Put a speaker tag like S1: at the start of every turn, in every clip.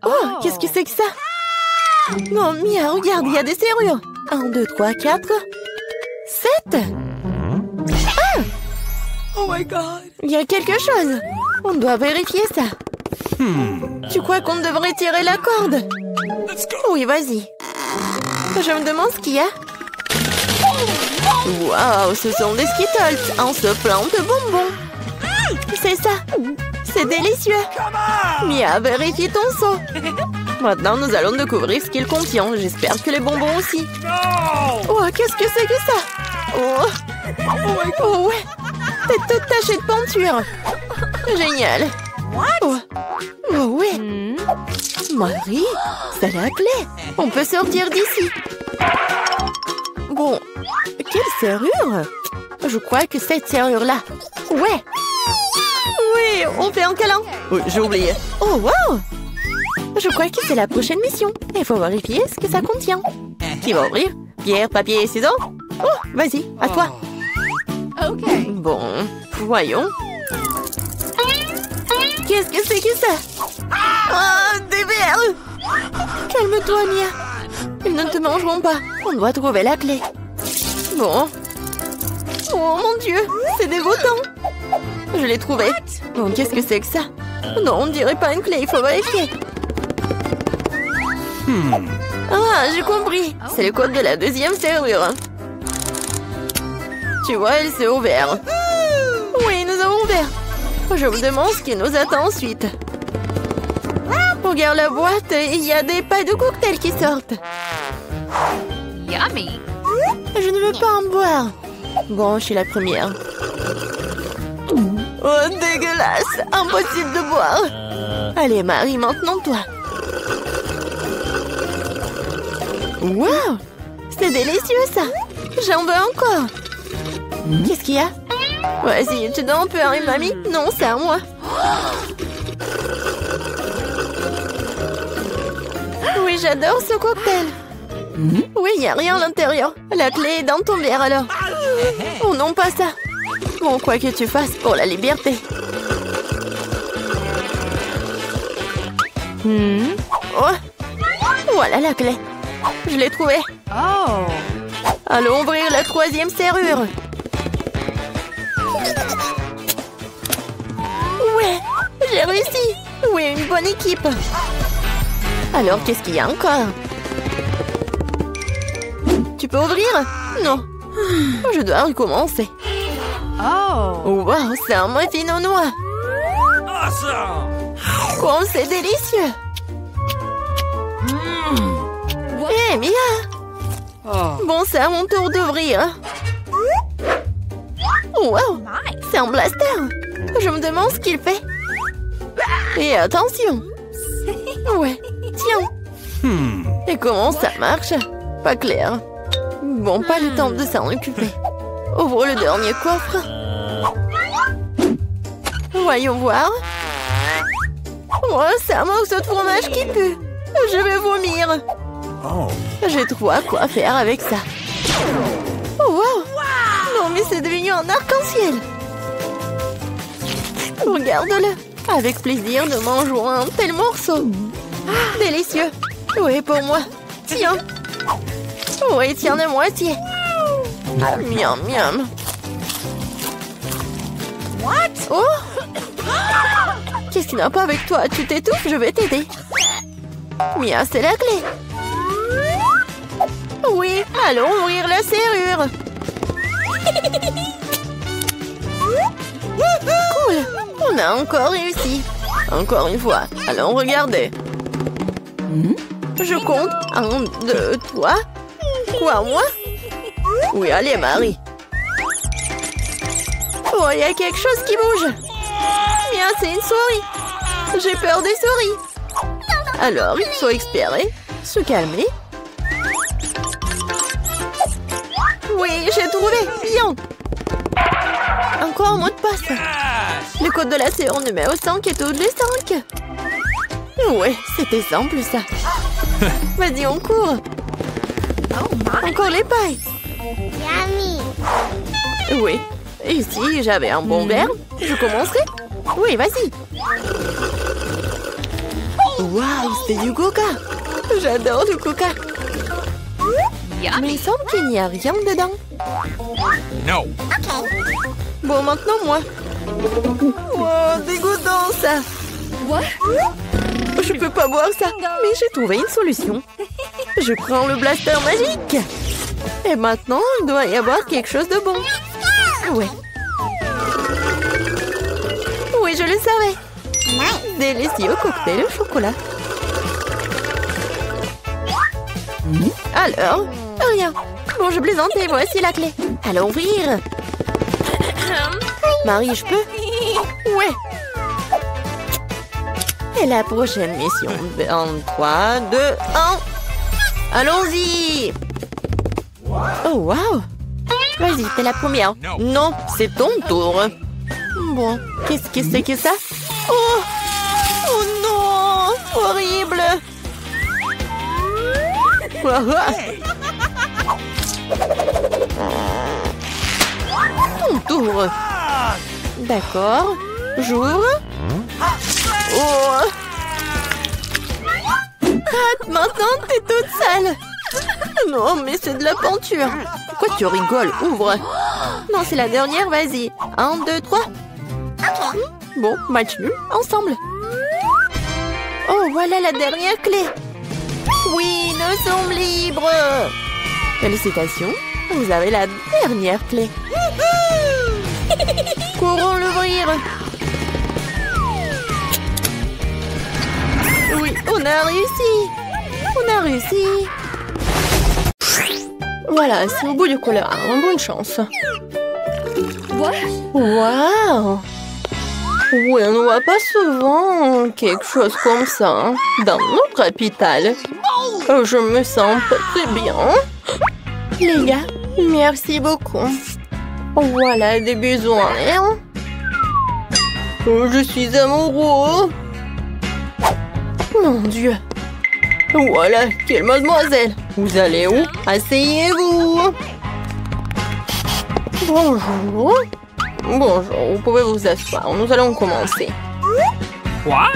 S1: Oh, qu'est-ce que c'est que ça? Oh, Mia, regarde, il y a des serrures. 1, 2, 3, 4, 7. Ah!
S2: Oh my God!
S1: Il y a quelque chose. On doit vérifier ça. Tu crois qu'on devrait tirer la corde?
S2: Let's go!
S1: Oui, vas-y. Je me demande ce qu'il y a. Waouh, ce sont des Skittles. On se plante de bonbons. C'est ça. C'est délicieux. Mia, vérifie ton seau. Maintenant, nous allons découvrir ce qu'il contient. J'espère que les bonbons aussi. Oh, qu'est-ce que c'est que ça? Oh, ouais. T'es toute tachée de peinture. Génial. Oh, ouais. Marie, c'est la clé. On peut sortir d'ici. Bon, quelle serrure? Je crois que cette serrure-là. Ouais. Oui, on fait un câlin. Oui, j'ai oublié. Oh, wow. Je crois que c'est la prochaine mission. Il faut vérifier ce que ça contient. Qui va ouvrir? Pierre, papier et ciseaux? Oh, vas-y, à toi.
S3: Ok.
S1: Bon, voyons. Qu'est-ce que c'est que ça? Oh, des vers! Calme-toi, Mia. Ils ne te mangeront pas. On doit trouver la clé. Bon. Oh, mon Dieu, c'est dégoûtant. Je l'ai trouvé. Bon, qu'est-ce que c'est que ça? Non, on dirait pas une clé, il faut vérifier. Ah, j'ai compris. C'est le code de la deuxième serrure. Tu vois, elle s'est ouverte. Oui, nous avons ouvert. Je me demande ce qui nous attend ensuite. Regarde la boîte, il y a des pailles de cocktail qui sortent.
S3: Yummy.
S1: Je ne veux pas en boire. Bon, je suis la première. Oh, dégueulasse! Impossible de boire. Allez, Marie, maintenant toi. Wow! C'est délicieux, ça. J'en veux encore. Qu'est-ce qu'il y a? Vas-y, tu dois en peu, hein, mamie? Non, c'est à moi. Oui, j'adore ce cocktail. Oui, il n'y a rien à l'intérieur. La clé est dans ton verre, alors. Oh non, pas ça. Bon, quoi que tu fasses pour la liberté. Oh. Voilà la clé. Je l'ai trouvée.
S3: Oh.
S1: Allons ouvrir la troisième serrure. Ouais, j'ai réussi. Oui, une bonne équipe. Alors, qu'est-ce qu'il y a encore? Tu peux ouvrir? Non. Je dois recommencer.
S3: Oh.
S1: Wow, c'est un muffin aux noix.
S2: Awesome!
S1: Oh, c'est délicieux. Hé, Mia. Bon, c'est à mon tour d'ouvrir. Wow, c'est un blaster. Je me demande ce qu'il fait. Et attention. Ouais, tiens. Et comment ça marche? Pas clair. Bon, pas le temps de s'en occuper. Ouvre le dernier coffre. Voyons voir. Oh, c'est un morceau de fromage qui pue. Je vais vomir. J'ai trop à quoi faire avec ça. Oh, wow. Non, mais c'est devenu un arc-en-ciel. Regarde-le. Avec plaisir, nous mangeons un tel morceau. Délicieux. Oui, pour moi. Tiens. Oui, tiens la moitié. Miam, miam. Oh! Qu'est-ce qui n'a pas avec toi? Tu t'étouffes, je vais t'aider. Mia, c'est la clé. Oui, allons ouvrir la serrure. Cool, on a encore réussi. Encore une fois, allons regarder. Je compte. 1, 2, 3. Quoi, moi? Oui, allez, Marie. Oh, il y a quelque chose qui bouge. Bien, c'est une souris. J'ai peur des souris. Alors, il faut espérer, se calmer. Oui, j'ai trouvé. Bien. Encore un mot de passe. Le code de la serrure numéro 5 est tous les 5. Ouais, c'était simple, ça. Vas-y, on court. Encore les pailles. Oui. Et si j'avais un bon verre, je commencerai. Oui, vas-y. Waouh, c'est du coca. J'adore du coca. Mais il semble qu'il n'y a rien dedans.
S2: No.
S1: Bon, maintenant moi. Wow, dégoûtant ça.
S3: What?
S1: Je peux pas boire ça. Mais j'ai trouvé une solution. Je prends le blaster magique. Et maintenant, il doit y avoir quelque chose de bon. Ouais. Oui, je le savais. Délicieux cocktail au chocolat. Alors, rien. Bon, je plaisantais, voici la clé. Allons ouvrir. Marie, je peux? Ouais. Et la prochaine mission. En 3, 2, 1. Allons-y. Oh, wow. Vas-y, t'es la première. Non, c'est ton tour. Bon, qu'est-ce que c'est que ça? Oh! Oh non! Horrible! Ton tour. D'accord. J'ouvre. Oh! Ah, maintenant, t'es toute sale. Non, mais c'est de la peinture. Pourquoi tu rigoles? Ouvre. Non, c'est la dernière, vas-y. 1, 2, 3. Bon, match nul, ensemble. Oh, voilà la dernière clé. Oui, nous sommes libres. Félicitations, vous avez la dernière clé. Courons l'ouvrir. Oui, on a réussi. On a réussi. Voilà, c'est au bout du couloir. Bonne chance.
S3: What?
S1: Waouh! Oui, on ne voit pas souvent quelque chose comme ça hein, dans notre capitale. Je me sens pas très bien. Les gars, merci beaucoup. Voilà des besoins. Hein? Je suis amoureux. Mon Dieu. Voilà, quelle mademoiselle. Vous allez où? Asseyez-vous. Bonjour. Bonjour, vous pouvez vous asseoir. Nous allons commencer.
S2: What?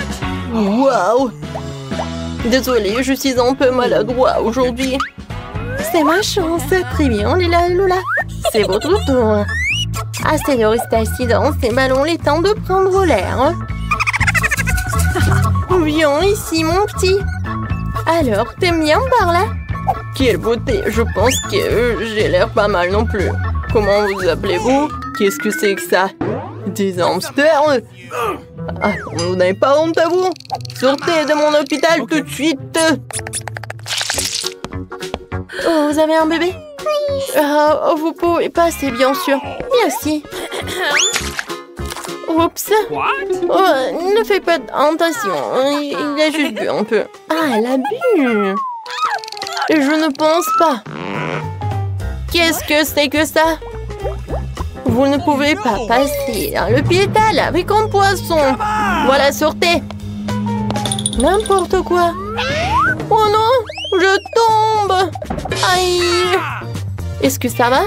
S1: Waouh! Désolée, je suis un peu maladroit aujourd'hui. C'est ma chance. Très bien, Lila et Lola. C'est votre tour. Assez de rester assis dans ces ballons, les temps de prendre l'air. Viens ici, mon petit. Alors, t'aimes bien par là? Quelle beauté! Je pense que j'ai l'air pas mal non plus. Comment vous appelez-vous? Qu'est-ce que c'est que ça? Des hamsters? Ah, vous n'avez pas honte à vous? Sortez de mon hôpital tout de suite! Oh, vous avez un bébé? Vous pouvez passer, bien sûr. Merci. Oups.
S2: What?
S1: Oh, ne fais pas attention. Il a juste bu un peu. Ah, elle a bu. Je ne pense pas. Qu'est-ce que c'est que ça? Vous ne pouvez pas passer dans l'hôpital avec un poisson. Voilà, sortez. N'importe quoi. Oh non, je tombe. Aïe. Est-ce que ça va?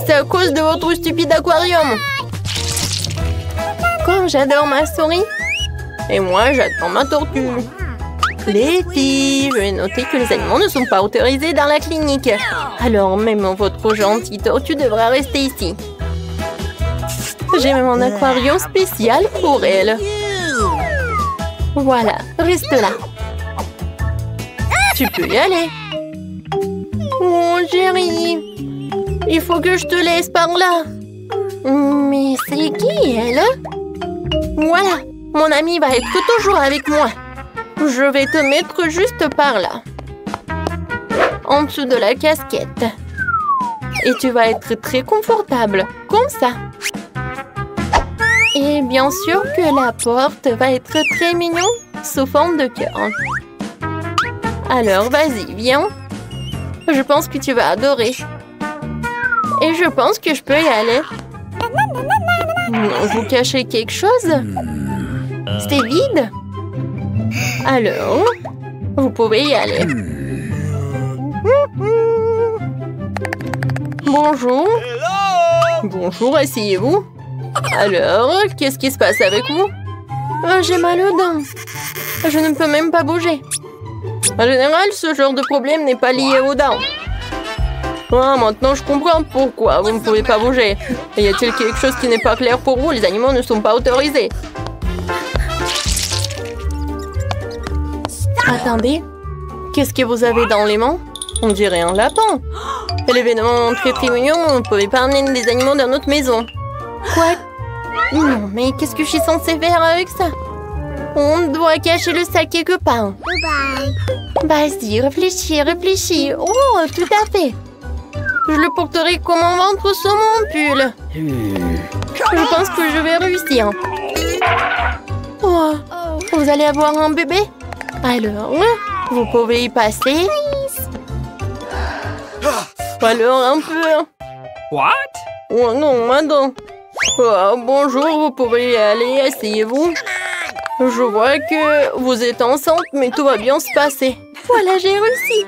S1: C'est à cause de votre stupide aquarium. Comme j'adore ma souris. Et moi, j'adore ma tortue. Les filles, je vais noter que les animaux ne sont pas autorisés dans la clinique. Alors même votre gentille tortue devra rester ici. J'ai même un aquarium spécial pour elle. Voilà, reste là. Tu peux y aller. Oh, chérie. Il faut que je te laisse par là. Mais c'est qui, elle? Voilà, mon ami va être toujours avec moi. Je vais te mettre juste par là. En dessous de la casquette. Et tu vas être très confortable, comme ça. Et bien sûr que la porte va être très mignon, sous forme de cœur. Alors, vas-y, viens. Je pense que tu vas adorer. Et je pense que je peux y aller. Non, vous cachez quelque chose? C'est vide? Alors, vous pouvez y aller. Bonjour. Bonjour, asseyez-vous. Alors, qu'est-ce qui se passe avec vous? J'ai mal aux dents. Je ne peux même pas bouger. En général, ce genre de problème n'est pas lié aux dents. Ah, maintenant je comprends pourquoi vous ne pouvez pas bouger. Y a-t-il quelque chose qui n'est pas clair pour vous? Les animaux ne sont pas autorisés. Attendez. Qu'est-ce que vous avez dans les mains? On dirait un lapin. L'événement très mignon, on ne pouvait pas amener des animaux dans notre maison. Quoi? Non, mais qu'est-ce que je suis censée faire avec ça? On doit cacher le sac quelque part. Vas-y, réfléchis. Oh, tout à fait. Je le porterai comme un ventre sur mon pull. Je pense que je vais réussir. Oh, vous allez avoir un bébé? Alors, vous pouvez y passer. Alors, un peu.
S2: What?
S1: Oh non, attends. Oh, bonjour, vous pouvez y aller, asseyez-vous. Je vois que vous êtes enceinte, mais tout va bien se passer. Voilà, j'ai réussi.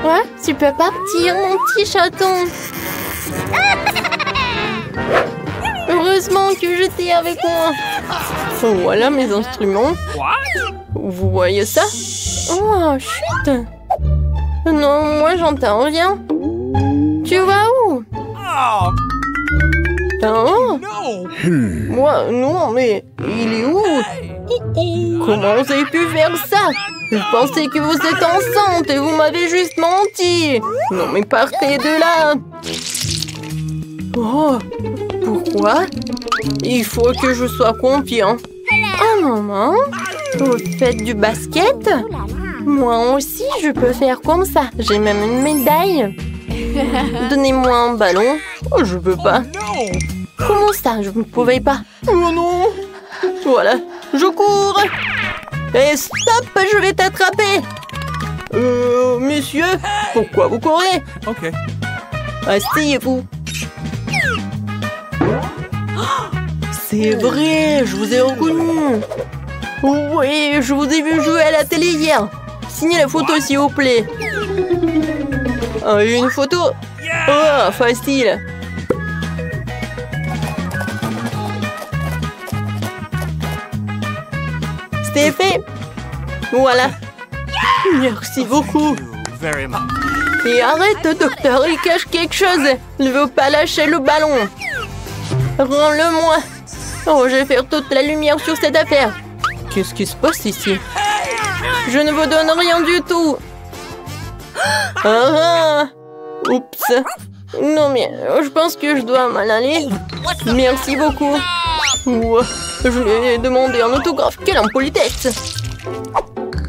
S1: Ouais, tu peux partir, mon petit chaton. Heureusement que j'étais avec moi. Voilà mes instruments.
S2: What?
S1: Vous voyez ça? Oh, chut. Non, moi j'entends rien. Tu vas où?
S2: Oh,
S1: Oh,
S2: no!
S1: moi, non, mais il est où? Comment vous avez pu faire ça? Je pensais que vous êtes enceinte et vous m'avez juste menti. Non, mais partez de là. Oh, pourquoi? Il faut que je sois confiant. Un moment, vous faites du basket? Moi aussi, je peux faire comme ça. J'ai même une médaille. Donnez-moi un ballon. Oh, je peux pas.
S2: No!
S1: Comment ça? Je ne pouvais pas. Oh non! Voilà, je cours. Et stop, je vais t'attraper. Monsieur, pourquoi vous courez?
S2: Okay.
S1: Asseyez-vous. C'est vrai, je vous ai reconnu. Oui, je vous ai vu jouer à la télé hier. Signez la photo, s'il vous plaît. Une photo? Oh, facile. C'est fait. Voilà. Merci beaucoup.
S2: Very much.
S1: Et arrête, docteur, il cache quelque chose. Il ne veut pas lâcher le ballon. Rends-le-moi. Oh, je vais faire toute la lumière sur cette affaire. Qu'est-ce qui se passe ici? Je ne vous donne rien du tout. Ah, oups. Non, mais je pense que je dois m'en aller. Merci beaucoup. Ouah, je lui ai demandé un autographe. Quelle impolitesse.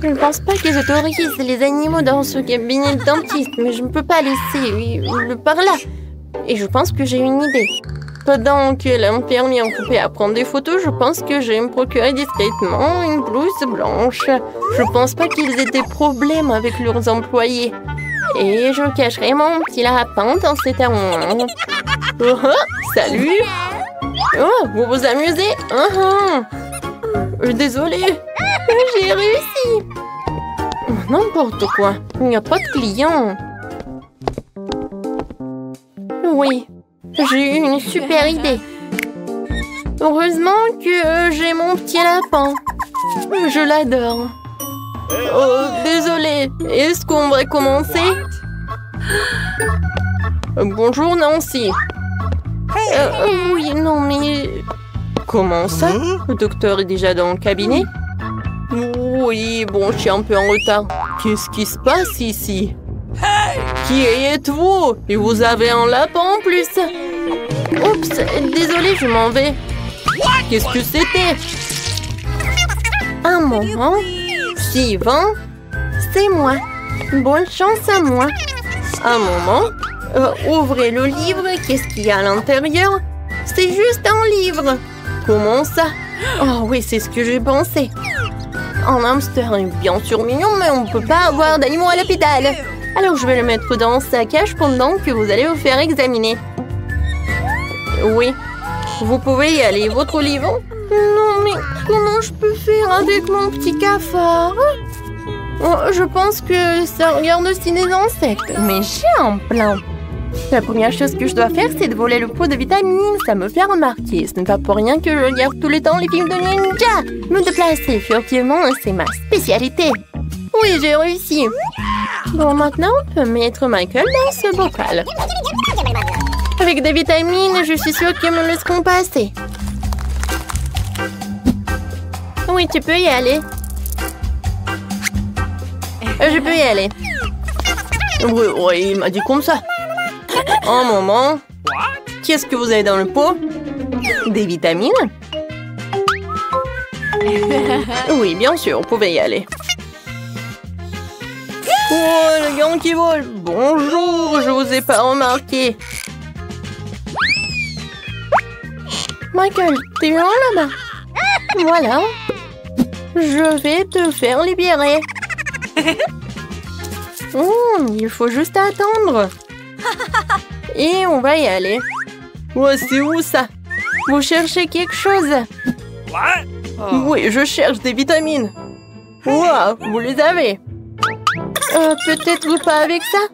S1: Je ne pense pas que j'autorise les animaux dans ce cabinet de dentiste, mais je ne peux pas laisser le par là. Et je pense que j'ai une idée. Pendant que l'infirmière occupée à prendre des photos, je pense que je vais me procurer discrètement une blouse blanche. Je pense pas qu'ils aient des problèmes avec leurs employés. Et je cacherai mon petit lapin dans cet armoire. Oh, salut! Oh, vous vous amusez? Désolée, j'ai réussi. N'importe quoi, il n'y a pas de clients. Oui, j'ai eu une super idée. Heureusement que j'ai mon petit lapin. Je l'adore. Oh, désolée, est-ce qu'on va commencer? Bonjour Nancy. Oui, non mais... Comment ça? Le docteur est déjà dans le cabinet? Oui, bon, je suis un peu en retard. Qu'est-ce qui se passe ici? Qui êtes-vous? Et vous avez un lapin en plus? Oups, désolée, je m'en vais. Qu'est-ce que c'était? Un moment. Suivant, c'est moi. Bonne chance à moi. Un moment. Ouvrez le livre. Qu'est-ce qu'il y a à l'intérieur? C'est juste un livre. Comment ça? Oh oui, c'est ce que j'ai pensé. Un hamster est bien sûr mignon, mais on ne peut pas avoir d'animaux à l'hôpital. Alors je vais le mettre dans sa cage pendant que vous allez vous faire examiner. Oui, vous pouvez y aller. Votre livre? Non, mais comment je peux faire avec mon petit cafard? Oh, je pense que ça regarde aussi des insectes. Mais j'ai un plan. La première chose que je dois faire, c'est de voler le pot de vitamines. Ça me fait remarquer. Ce n'est pas pour rien que je regarde tout le temps les films de ninja. Me déplacer furtivement, c'est ma spécialité. Oui, j'ai réussi. Bon, maintenant, on peut mettre Michael dans ce bocal. Avec des vitamines, je suis sûre qu'ils me laisseront passer. Oui, tu peux y aller. Je peux y aller. Oui, il m'a dit comme ça. Un moment. Qu'est-ce que vous avez dans le pot? Des vitamines? Oui, bien sûr, vous pouvez y aller. Oh, le gant qui vole. Bonjour, je vous ai pas remarqué. Michael, t'es loin là-bas? Voilà. Je vais te faire libérer. Il faut juste attendre. Et on va y aller. Oh, c'est où ça? Vous cherchez quelque chose?
S2: What?
S1: Oui, je cherche des vitamines. Wow, vous les avez. Peut-être pas avec ça?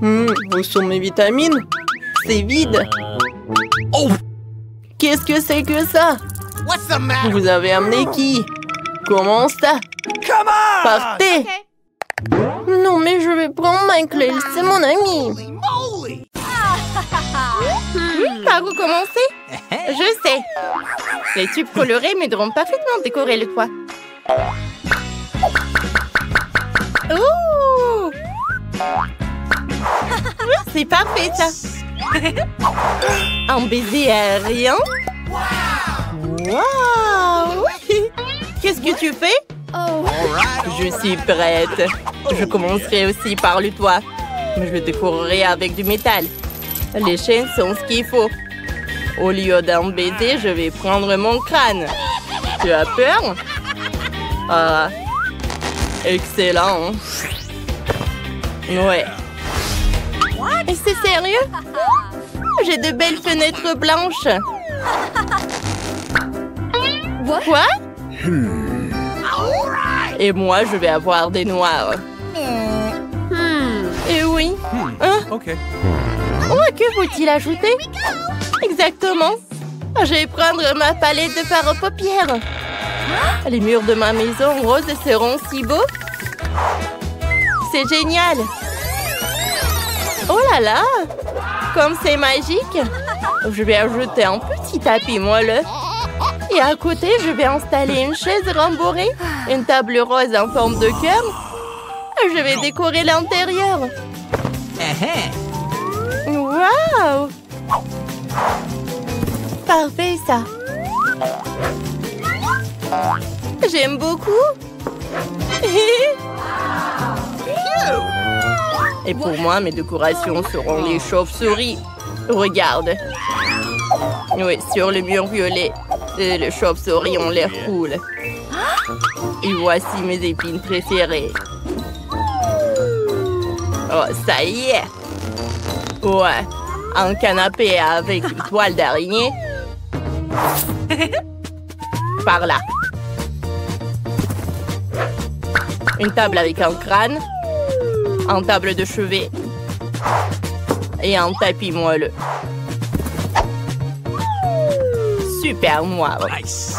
S1: Où sont mes vitamines? C'est vide.
S2: Oh!
S1: Qu'est-ce que c'est que ça?
S2: What's the matter?
S1: Vous avez amené qui? Comment ça?
S2: Come on!
S1: Partez! Non, mais je vais prendre Michael, c'est mon ami.
S2: Holy moly!
S1: Par où commencer? Je sais. Les tubes colorés m'aideront parfaitement à décorer le toit. Oh! C'est parfait, ça. Un baiser aérien. Wow! Qu'est-ce que tu fais?
S3: Oh.
S1: Je suis prête. Je commencerai aussi par le toit. Je le décorerai avec du métal. Les chaînes sont ce qu'il faut. Au lieu d'un baiser, je vais prendre mon crâne. Tu as peur? Ah, excellent. Ouais. Et c'est sérieux? J'ai de belles fenêtres blanches. Quoi? Et moi, je vais avoir des noirs. Et oui. Hein?
S2: OK.
S1: Oh, que faut-il ajouter? Exactement. Je vais prendre ma palette de fard aux paupières. Les murs de ma maison rose seront si beaux. C'est génial. Oh là là! Comme c'est magique! Je vais ajouter un petit tapis moelleux. Et à côté, je vais installer une chaise rembourrée, une table rose en forme de cœur. Je vais décorer l'intérieur. Waouh! Parfait, ça. J'aime beaucoup. Et pour moi, mes décorations seront les chauves-souris. Regarde. Oui, sur le mur violet, les chauves-souris ont l'air cool. Et voici mes épines préférées. Oh, ça y est. Ouais, un canapé avec une toile d'araignée. Par là. Une table avec un crâne. Un table de chevet. Et un tapis moelleux. Super noir.
S2: Nice.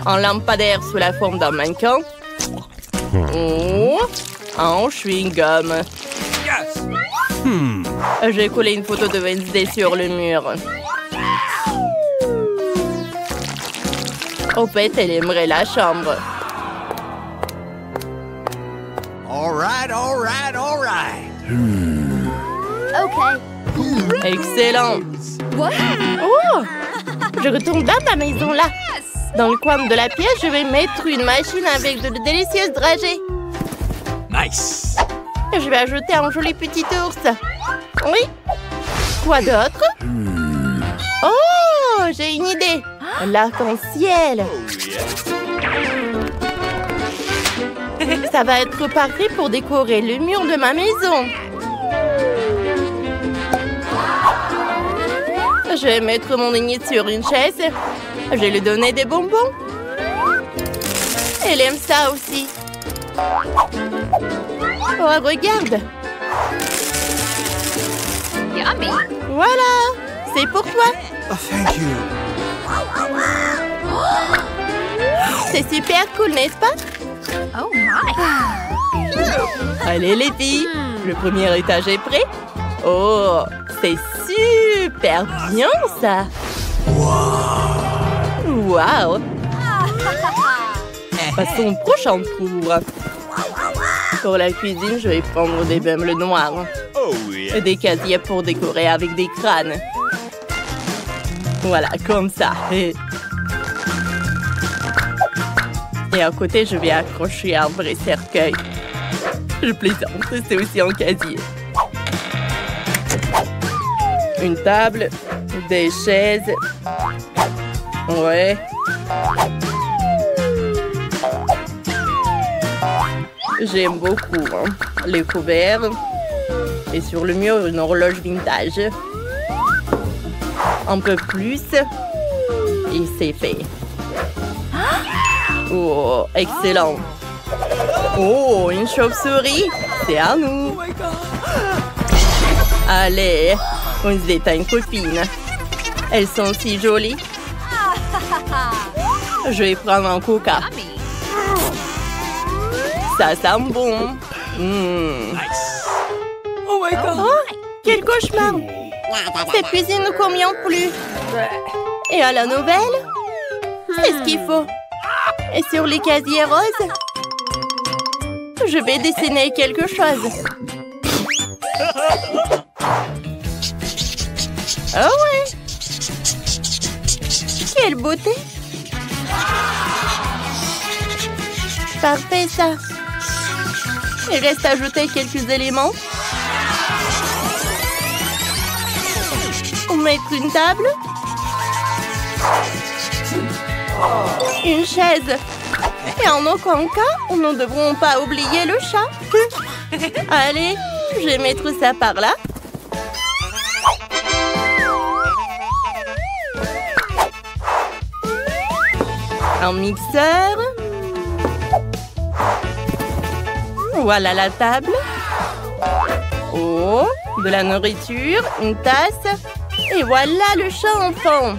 S1: Un lampadaire sous la forme d'un mannequin. Oh, un chewing-gum.
S2: Yes.
S1: J'ai collé une photo de Wednesday sur le mur. Au fait, elle aimerait la chambre.
S2: All right, all right, all right.
S3: Okay.
S1: Excellent.
S3: What?
S1: Oh! Je retourne dans ma maison là. Dans le coin de la pièce, je vais mettre une machine avec de délicieuses dragées.
S2: Nice.
S1: Je vais ajouter un joli petit ours. Oui. Quoi d'autre? Oh, j'ai une idée. L'arc-en-ciel. Ça va être parfait pour décorer le mur de ma maison. Je vais mettre mon aînée sur une chaise. Je vais lui donner des bonbons. Elle aime ça aussi. Oh, regarde.
S3: Yummy.
S1: Voilà, c'est pour toi.
S2: Oh, thank you.
S1: C'est super cool, n'est-ce pas?
S3: Oh my.
S1: Allez les filles, le premier étage est prêt. Oh, c'est super bien ça. Wow. Passons au prochain tour. Pour la cuisine, je vais prendre des meubles noirs.
S2: Oh, yeah.
S1: Et des casiers pour décorer avec des crânes. Voilà, comme ça. Et à côté, je vais accrocher un vrai cercueil. Je plaisante, c'est aussi un casier. Une table, des chaises. Ouais. J'aime beaucoup les couverts. Et sur le mur, une horloge vintage. Un peu plus. Et c'est fait. Oh, excellent. Oh, une chauve-souris. C'est à nous. Allez, Wednesday, t'as une copine. Elles sont si jolies. Je vais prendre un coca. Ça sent bon.
S2: Oh my God.
S1: Oh, quel cauchemar. Cette cuisine ne convient plus. Et à la nouvelle, c'est ce qu'il faut. Et sur les casiers roses, je vais dessiner quelque chose. Oh ouais. Quelle beauté. Parfait ça. Il reste à ajouter quelques éléments. Mettre une table. Une chaise. Et en aucun cas, nous ne devrons pas oublier le chat. Allez, je vais mettre ça par là. Un mixeur. Voilà la table. Oh, de la nourriture, une tasse. Et voilà le chat enfant.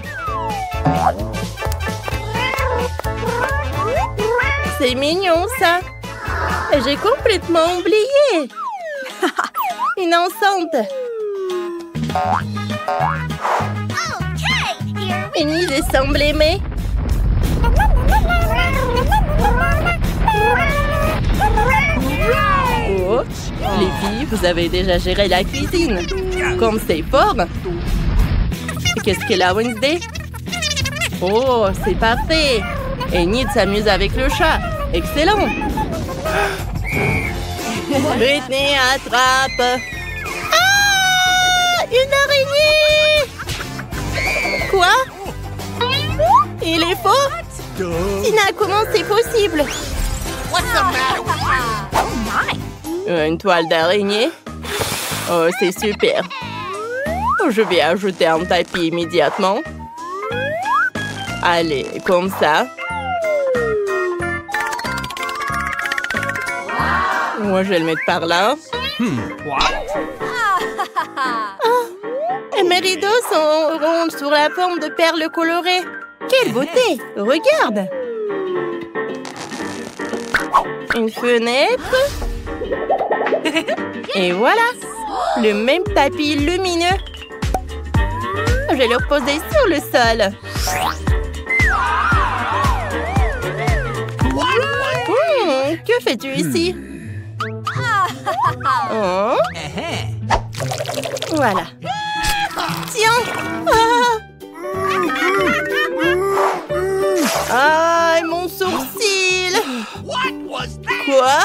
S1: C'est mignon ça. Et j'ai complètement oublié. Une enceinte. Une idée semble aimer. Oh, les filles, vous avez déjà géré la cuisine. Comme c'est fort. Qu'est-ce qu'elle a, Wednesday? Oh, c'est parfait. Et Nid s'amuse avec le chat. Excellent. Britney, attrape. Ah! Une araignée! Quoi? Il est faux? Tina, comment c'est possible? Une toile d'araignée? Oh, c'est super. Je vais ajouter un tapis immédiatement. Allez, comme ça. Moi, je vais le mettre par là. Et mes rideaux sont ronds sur la forme de perles colorées. Quelle beauté! Regarde! Une fenêtre. Et voilà! Le même tapis lumineux. Je vais le reposer sur le sol. Que fais-tu ici? Oh. Voilà. Tiens! Ah, mon sourcil! Quoi?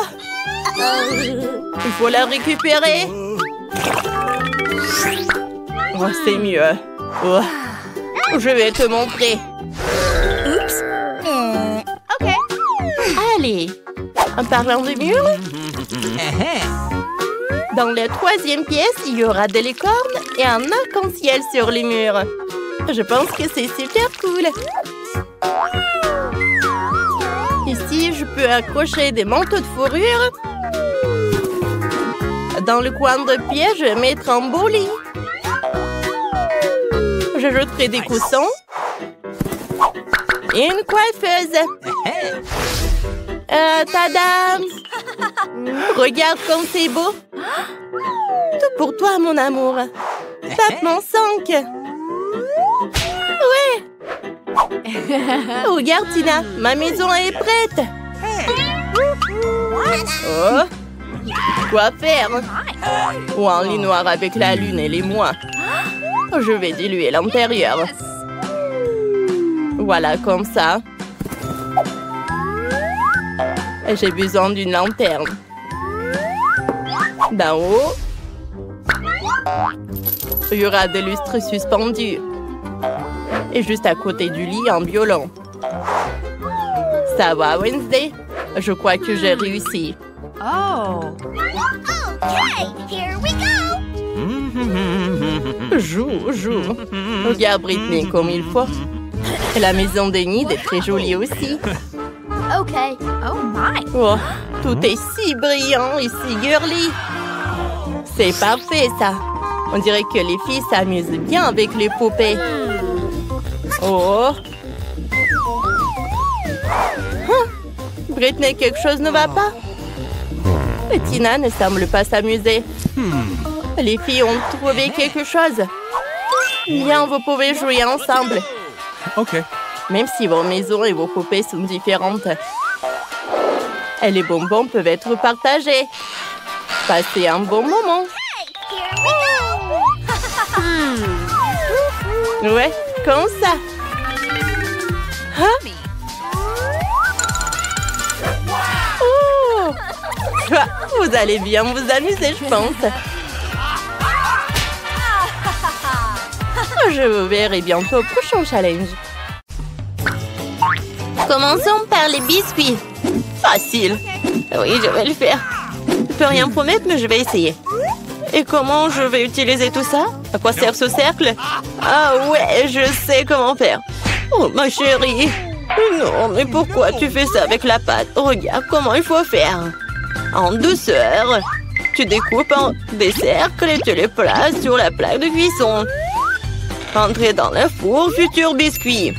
S1: Il faut la récupérer. Oh, c'est mieux. Oh. Je vais te montrer. Oups. Ok. Allez. En parlant de mur, dans la troisième pièce, il y aura des licornes et un arc-en-ciel sur les murs. Je pense que c'est super cool. Ici, je peux accrocher des manteaux de fourrure. Dans le coin de pied, je vais mettre un beau lit. J'ajouterai des coussins. Et une coiffeuse. Tadam! Regarde comme c'est beau. Tout pour toi, mon amour. Tape mon 5. Ouais. Regarde, Tina. Ma maison est prête. Oh. Quoi faire? Ou un lit noir avec la lune et les mois. Je vais diluer l'intérieur. Voilà, comme ça. J'ai besoin d'une lanterne. D'en haut, il y aura des lustres suspendus. Et juste à côté du lit, un violon. Ça va, Wednesday? Je crois que j'ai réussi.
S3: Oh. Okay, here we go.
S1: Joue. Regarde Britney comme il faut. Et la maison d'Enid est très jolie aussi.
S3: Okay. Oh my.
S1: Oh, tout est si brillant et si girly. C'est parfait, ça. On dirait que les filles s'amusent bien avec les poupées. Oh. Britney, quelque chose ne va pas? Et Tina ne semble pas s'amuser. Les filles ont trouvé quelque chose. Bien, vous pouvez jouer ensemble.
S2: OK.
S1: Même si vos maisons et vos poupées sont différentes. Et les bonbons peuvent être partagés. Passez un bon moment. Ouais, comme ça. Hein? Oh! Vous allez bien vous amuser, je pense. Je vous verrai bientôt au prochain challenge. Commençons par les biscuits. Facile. Oui, je vais le faire. Je peux rien promettre, mais je vais essayer. Et comment je vais utiliser tout ça? À quoi sert ce cercle? Ah ouais, je sais comment faire. Oh, ma chérie. Non, mais pourquoi tu fais ça avec la pâte? Regarde comment il faut faire. En douceur. Tu découpes en des cercles et tu les places sur la plaque de cuisson. Entrez dans le four, futur biscuit.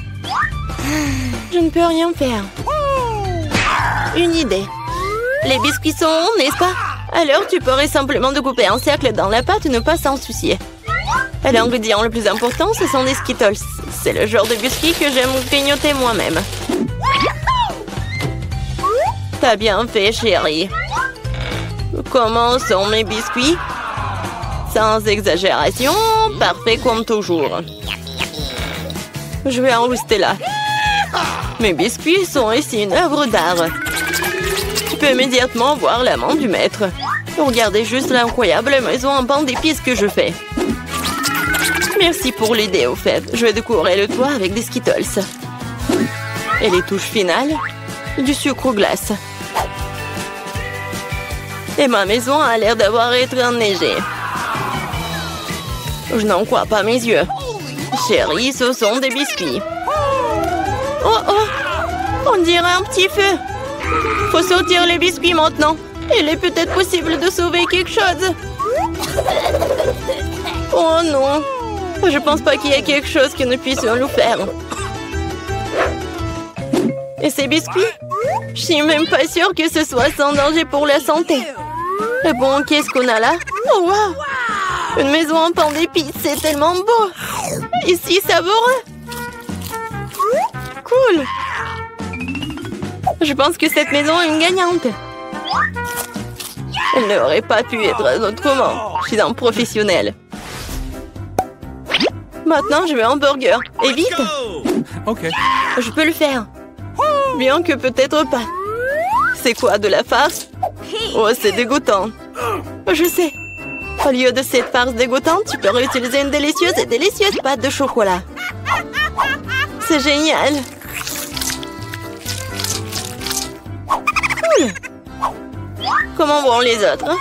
S1: Je ne peux rien faire. Une idée. Les biscuits sont ronds, n'est-ce pas? Alors tu pourrais simplement découper un cercle dans la pâte et ne pas s'en soucier. Et l'ingrédient le plus important, ce sont des Skittles. C'est le genre de biscuits que j'aime grignoter moi-même. T'as bien fait, chérie. Comment sont mes biscuits? Sans exagération, parfait comme toujours. Je vais en rester là. Mes biscuits sont ici une œuvre d'art. Tu peux immédiatement voir la main du maître. Regardez juste l'incroyable maison en pain d'épices que je fais. Merci pour l'idée, au fait. Je vais décorer le toit avec des Skittles. Et les touches finales, du sucre glace. Et ma maison a l'air d'avoir été enneigée. Je n'en crois pas mes yeux. Chérie, ce sont des biscuits. Oh oh! On dirait un petit feu. Faut sortir les biscuits maintenant. Il est peut-être possible de sauver quelque chose. Oh non! Je pense pas qu'il y ait quelque chose que nous puissions nous faire. Et ces biscuits? Je suis même pas sûre que ce soit sans danger pour la santé. Et bon, qu'est-ce qu'on a là? Oh wow! Une maison en pain d'épices, c'est tellement beau! Ici, savoureux! Cool! Je pense que cette maison est une gagnante. Elle n'aurait pas pu être autrement. Je suis un professionnel. Maintenant, je veux un burger. Et vite!
S2: OK.
S1: Je peux le faire. Bien que peut-être pas. C'est quoi, de la farce? Oh, c'est dégoûtant. Je sais. Au lieu de cette farce dégoûtante, tu peux réutiliser une délicieuse pâte de chocolat. C'est génial. Cool. Comment vont les autres?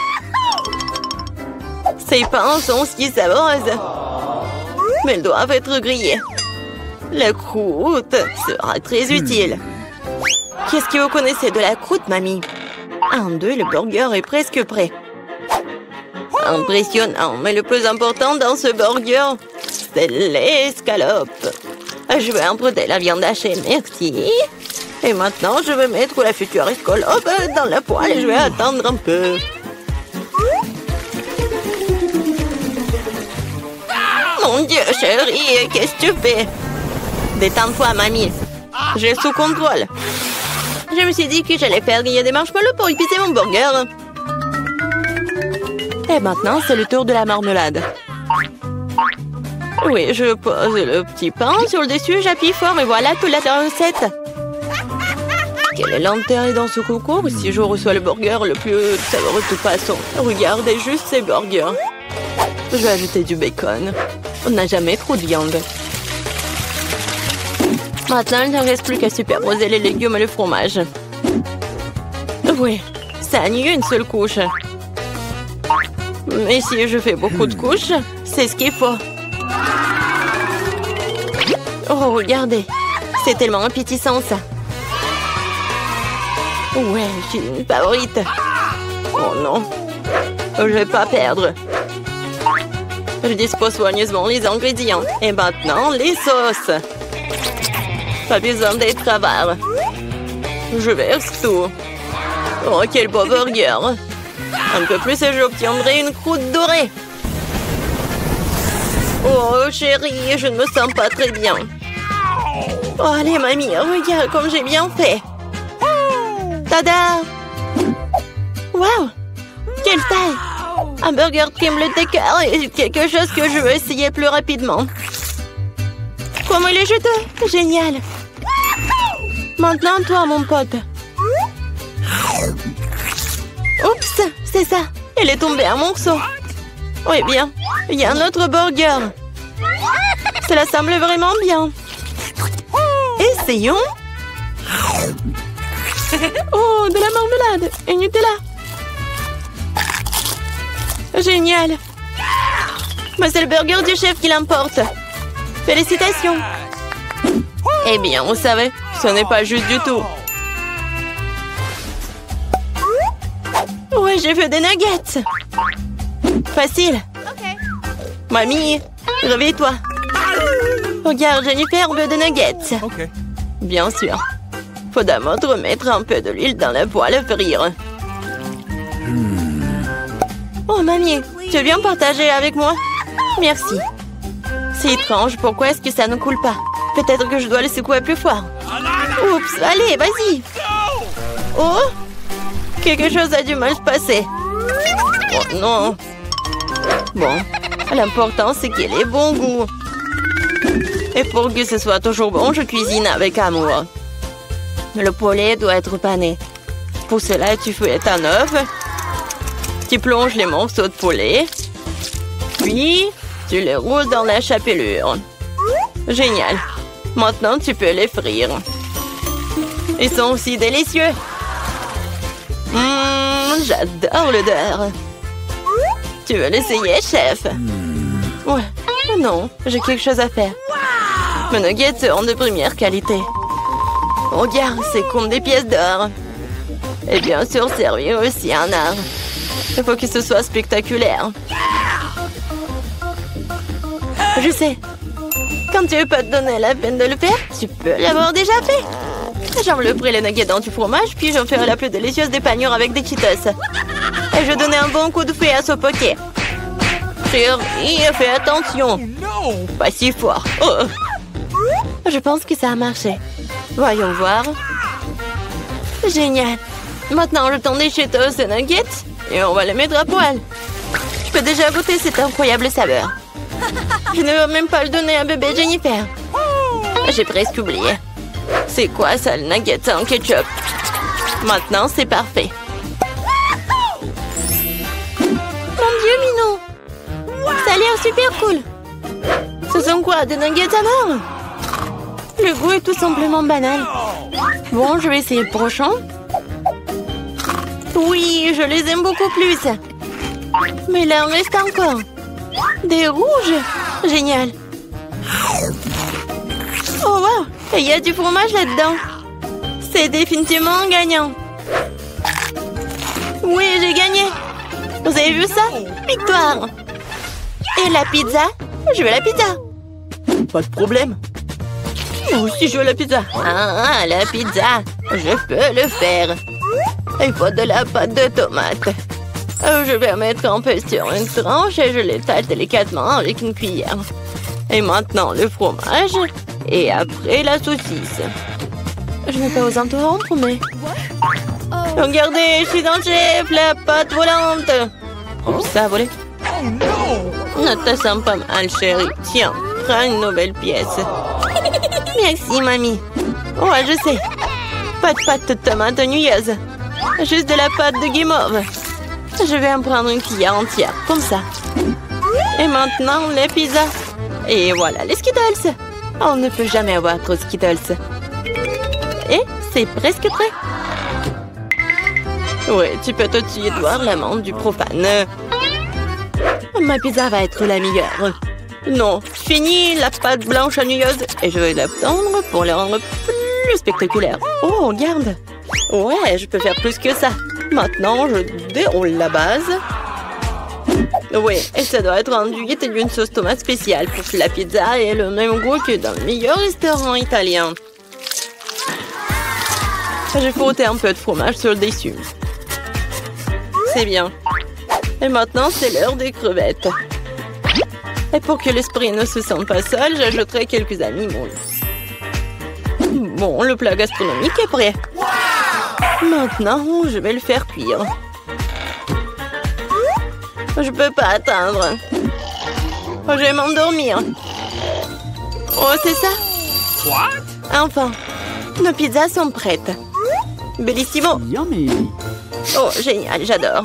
S1: Ces pains sont si savoureuses. Mais elles doivent être grillées. La croûte sera très utile. Qu'est-ce que vous connaissez de la croûte, mamie? 1, 2, le burger est presque prêt. Impressionnant, mais le plus important dans ce burger, c'est l'escalope. Je vais emprunter la viande hachée, merci. Et maintenant, je vais mettre la future escalope dans la poêle et je vais attendre un peu. Mon Dieu, chérie, qu'est-ce que tu fais? Détends-toi, mamie. J'ai sous contrôle. Je me suis dit que j'allais faire griller des marshmallows pour épicer mon burger. Et maintenant, c'est le tour de la marmelade. Oui, je pose le petit pain sur le dessus, j'appuie fort et voilà toute la recette. Quel est l'intérêt dans ce concours si je reçois le burger le plus savoureux de toute façon? Regardez juste ces burgers. Je vais ajouter du bacon. On n'a jamais trop de viande. Maintenant, il ne reste plus qu'à superposer les légumes et le fromage. Oui, ça annule une seule couche. Mais si je fais beaucoup de couches, c'est ce qu'il faut. Oh, regardez. C'est tellement appétissant, ça. Ouais, j'ai une favorite. Oh non. Je vais pas perdre. Je dispose soigneusement les ingrédients. Et maintenant, les sauces. Pas besoin d'être avare. Je verse tout. Oh, quel beau burger. Un peu plus et j'obtiendrai une croûte dorée. Oh, chérie, je ne me sens pas très bien. Oh, allez, mamie, regarde comme j'ai bien fait. Tada! Wow! Quelle taille! Un burger qui me le décœur et quelque chose que je veux essayer plus rapidement. Comment il est jeté? Génial! Maintenant, toi, mon pote. Oups, c'est ça. Il est tombé un morceau. Oui, bien. Il y a un autre burger. Cela semble vraiment bien. Essayons. Oh, de la marmelade et Nutella. Génial. Mais c'est le burger du chef qui l'importe. Félicitations. Eh bien, vous savez, ce n'est pas juste du tout. Ouais, j'ai fait des nuggets. Facile. Mamie, réveille-toi. Regarde, Jennifer veut des nuggets. Bien sûr. Faut d'abord remettre un peu de l'huile dans la poêle à frire. Oh, mamie, tu veux bien partager avec moi? Merci. C'est étrange, pourquoi est-ce que ça ne coule pas? Peut-être que je dois le secouer plus fort. Oups, allez, vas-y. Oh, quelque chose a du mal se passer. Oh non. Bon, l'important c'est qu'il ait bon goût. Et pour que ce soit toujours bon, je cuisine avec amour. Le poulet doit être pané. Pour cela, tu fouettes un œuf. Tu plonges les morceaux de poulet. Puis, tu les roules dans la chapelure. Génial. Maintenant, tu peux les frire. Ils sont aussi délicieux. J'adore l'odeur. Tu veux l'essayer, chef? Ouais. Non, j'ai quelque chose à faire. Mes nuggets seront de première qualité. Regarde, c'est comme des pièces d'or. Et bien sûr, servir aussi un art. Il faut que ce soit spectaculaire. Je sais. Quand tu veux pas te donner la peine de le faire, tu peux l'avoir déjà fait. J'envelopperai les nuggets dans du fromage, puis j'en ferai la plus délicieuse des panures avec des Cheetos. Et je donnais un bon coup de fouet à ce poké. Chérie, fais attention. Pas si fort. Oh. Je pense que ça a marché. Voyons voir. Génial. Maintenant, le temps des Cheetos et nuggets. Et on va les mettre à poil. Je peux déjà goûter cette incroyable saveur. Je ne veux même pas le donner à bébé Jennifer. J'ai presque oublié. C'est quoi ça, le nugget en ketchup? Maintenant, c'est parfait. Mon Dieu, Minou! Ça a l'air super cool. Ce sont quoi, des nuggets à mort? Le goût est tout simplement banal. Bon, je vais essayer le prochain. Oui, je les aime beaucoup plus. Mais là, il en reste encore. Des rouges. Génial. Oh, wow. Et il y a du fromage là-dedans. C'est définitivement gagnant. Oui, j'ai gagné. Vous avez vu ça? Victoire. Et la pizza? Je veux la pizza. pas de problème. Moi aussi, je veux la pizza. Ah, la pizza. Je peux le faire. Il faut de la pâte de tomate. Je vais mettre un peu sur une tranche et je l'étale délicatement avec une cuillère. Et maintenant, le fromage. Et après, la saucisse. Je n'ai pas aux interrompre, mais... Regardez, je suis un chef, la pâte volante. Oups, ça a volé. Non, ça sent pas mal, chérie. Tiens, prends une nouvelle pièce. Merci, mamie. Ouais, je sais. Pas de pâte de tomate ennuyeuses. Juste de la pâte de guimauve. Je vais en prendre une cuillère entière, comme ça. Et maintenant, les pizzas. Et voilà, les Skittles. On ne peut jamais avoir trop de Skittles. Et c'est presque prêt. Ouais, tu peux te tuer de voir l'amende du profane. Ma pizza va être la meilleure. Non, fini la pâte blanche ennuyeuse et je vais la tendre pour la rendre plus spectaculaire. Oh, regarde. Ouais, je peux faire plus que ça. Maintenant, je déroule la base. Oui, et ça doit être enduit d'une sauce tomate spéciale pour que la pizza ait le même goût que dans le meilleur restaurant italien. J'ai frotté un peu de fromage sur le dessus. C'est bien. Et maintenant, c'est l'heure des crevettes. Et pour que l'esprit ne se sente pas seul, j'ajouterai quelques animaux. Bon, le plat gastronomique est prêt. Maintenant, je vais le faire cuire. Je peux pas attendre. Je vais m'endormir. Oh, c'est ça? Enfin, nos pizzas sont prêtes. Bellissimo. Oh, génial, j'adore.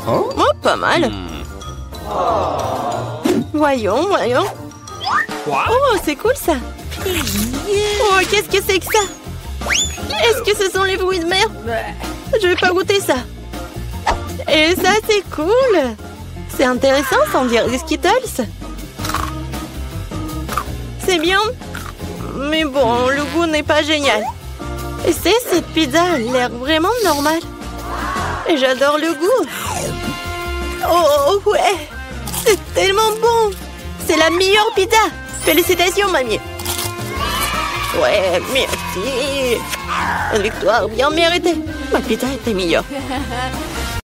S1: Oh, pas mal. Voyons, voyons. Oh, c'est cool ça. Oh, qu'est-ce que c'est que ça? Est-ce que ce sont les fruits de mer? Je vais pas goûter ça. Et ça, c'est cool. C'est intéressant, sans dire des Skittles. C'est bien. Mais bon, le goût n'est pas génial. Et cette pizza a l'air vraiment normale. Et j'adore le goût. Oh, ouais. C'est tellement bon. C'est la meilleure pizza. Félicitations, mamie. Ouais, merci. Une victoire bien méritée. Ma pizza était meilleure.